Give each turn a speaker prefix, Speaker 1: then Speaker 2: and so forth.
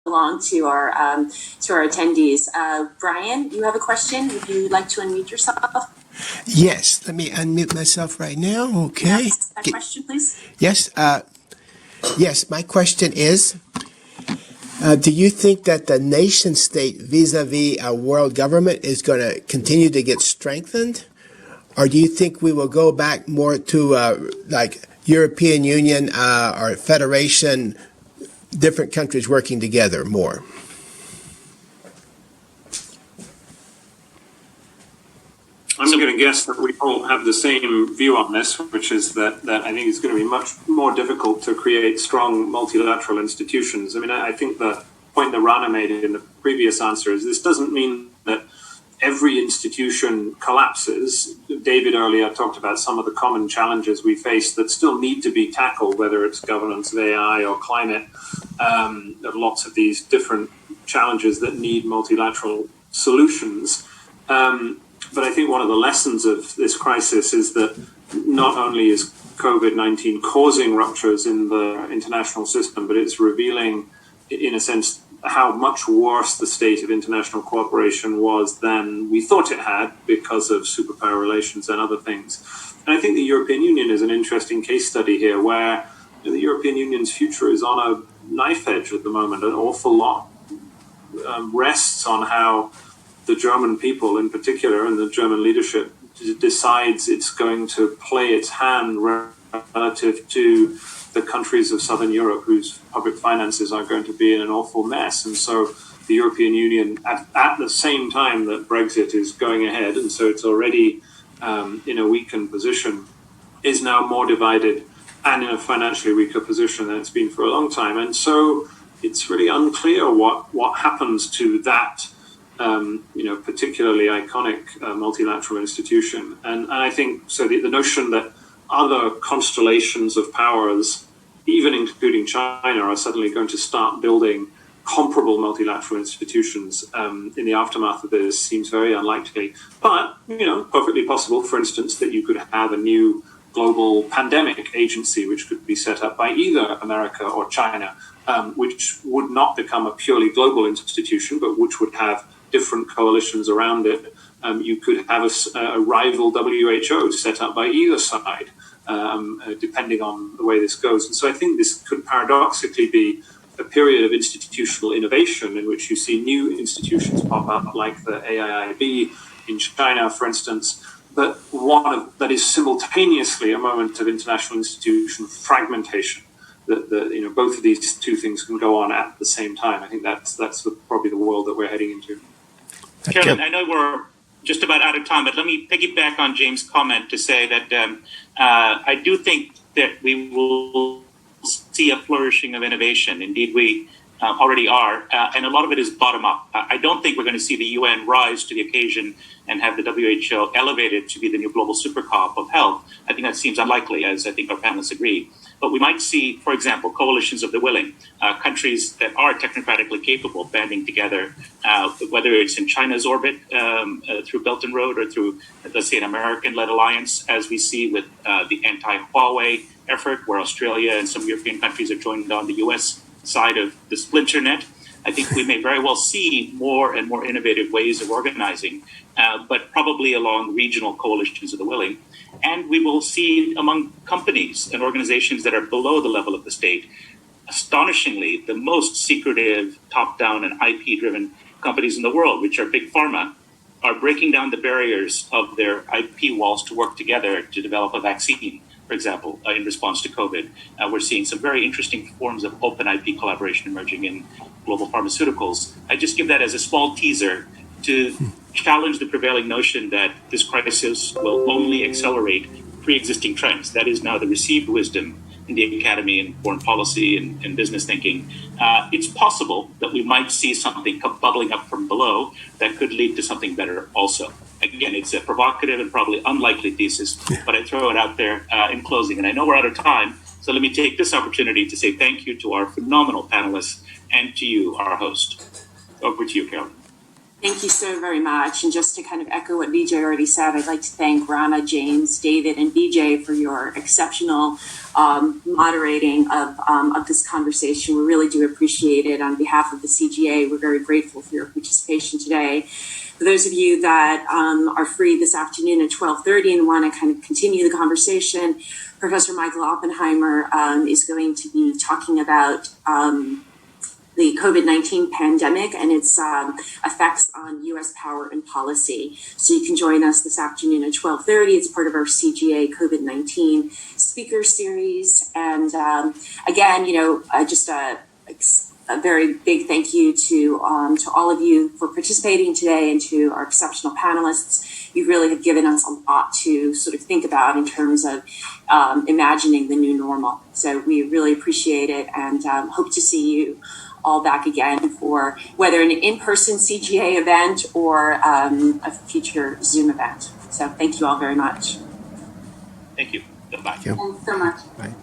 Speaker 1: along to our attendees. Brian, you have a question? Would you like to unmute yourself?
Speaker 2: Yes, let me unmute myself right now. Okay.
Speaker 1: Yes, that question, please.
Speaker 2: Yes. Yes, my question is, do you think that the nation state vis-a-vis a world government is going to continue to get strengthened? Or do you think we will go back more to like European Union or Federation, different countries working together more?
Speaker 3: I'm going to guess that we all have the same view on this, which is that I think it's going to be much more difficult to create strong multilateral institutions. I mean, I think the point that Rana made in the previous answer is this doesn't mean that every institution collapses. David earlier talked about some of the common challenges we face that still need to be tackled, whether it's governance of AI or climate. There are lots of these different challenges that need multilateral solutions. But I think one of the lessons of this crisis is that not only is COVID-19 causing ruptures in the international system, but it's revealing, in a sense, how much worse the state of international cooperation was than we thought it had because of superpower relations and other things. And I think the European Union is an interesting case study here, where the European Union's future is on a knife edge at the moment. An awful lot rests on how the German people in particular and the German leadership decides it's going to play its hand relative to the countries of Southern Europe whose public finances are going to be in an awful mess. And so the European Union, at the same time that Brexit is going ahead, and so it's already in a weakened position, is now more divided and in a financially weaker position than it's been for a long time. And so it's really unclear what happens to that particularly iconic multilateral institution. And I think so the notion that other constellations of powers, even including China, are suddenly going to start building comparable multilateral institutions in the aftermath of this seems very unlikely. But, perfectly possible, for instance, that you could have a new global pandemic agency which could be set up by either America or China, which would not become a purely global institution, but which would have different coalitions around it. You could have a rival WHO set up by either side, depending on the way this goes. And so I think this could paradoxically be a period of institutional innovation in which you see new institutions pop up, like the AIIB in China, for instance, but one that is simultaneously a moment of international institution fragmentation. That both of these two things can go on at the same time. I think that's probably the world that we're heading into.
Speaker 4: Carolyn, I know we're just about out of time, but let me piggyback on James' comment to say that I do think that we will see a flourishing of innovation. Indeed, we already are, and a lot of it is bottom up. I don't think we're going to see the UN rise to the occasion and have the WHO elevated to be the new global super cop of health. I think that seems unlikely, as I think our panelists agree. But we might see, for example, coalitions of the willing, countries that are technocratically capable banding together, whether it's in China's orbit through Belt and Road or through, let's say, an American-led alliance, as we see with the anti-Huawei effort, where Australia and some European countries have joined on the US side of the splinter net. I think we may very well see more and more innovative ways of organizing, but probably along regional coalitions of the willing. And we will see among companies and organizations that are below the level of the state, astonishingly, the most secretive, top-down and IP-driven companies in the world, which are big pharma, are breaking down the barriers of their IP walls to work together to develop a vaccine, for example, in response to COVID. We're seeing some very interesting forms of open IP collaboration emerging in global pharmaceuticals. I just give that as a small teaser to challenge the prevailing notion that this crisis will only accelerate pre-existing trends. That is now the received wisdom in the academy and foreign policy and business thinking. It's possible that we might see something come bubbling up from below that could lead to something better also. Again, it's a provocative and probably unlikely thesis, but I throw it out there in closing. And I know we're out of time, so let me take this opportunity to say thank you to our phenomenal panelists and to you, our host. Over to you, Carolyn.
Speaker 1: Thank you so very much. And just to kind of echo what Vijay already said, I'd like to thank Rana, James, David, and Vijay for your exceptional moderating of this conversation. We really do appreciate it. On behalf of the CGA, we're very grateful for your participation today. For those of you that are free this afternoon at 12:30 and want to kind of continue the conversation, Professor Michael Oppenheimer is going to be talking about the COVID-19 pandemic and its effects on U.S. power and policy. So you can join us this afternoon at 12:30. It's part of our CGA COVID-19 speaker series. And again, just a very big thank you to all of you for participating today and to our exceptional panelists. You really have given us a lot to sort of think about in terms of imagining the new normal. So we really appreciate it and hope to see you all back again for whether an in-person CGA event or a future Zoom event. So thank you all very much.
Speaker 4: Thank you. Goodbye.
Speaker 2: Thank you.
Speaker 1: Thanks so much.
Speaker 2: Bye.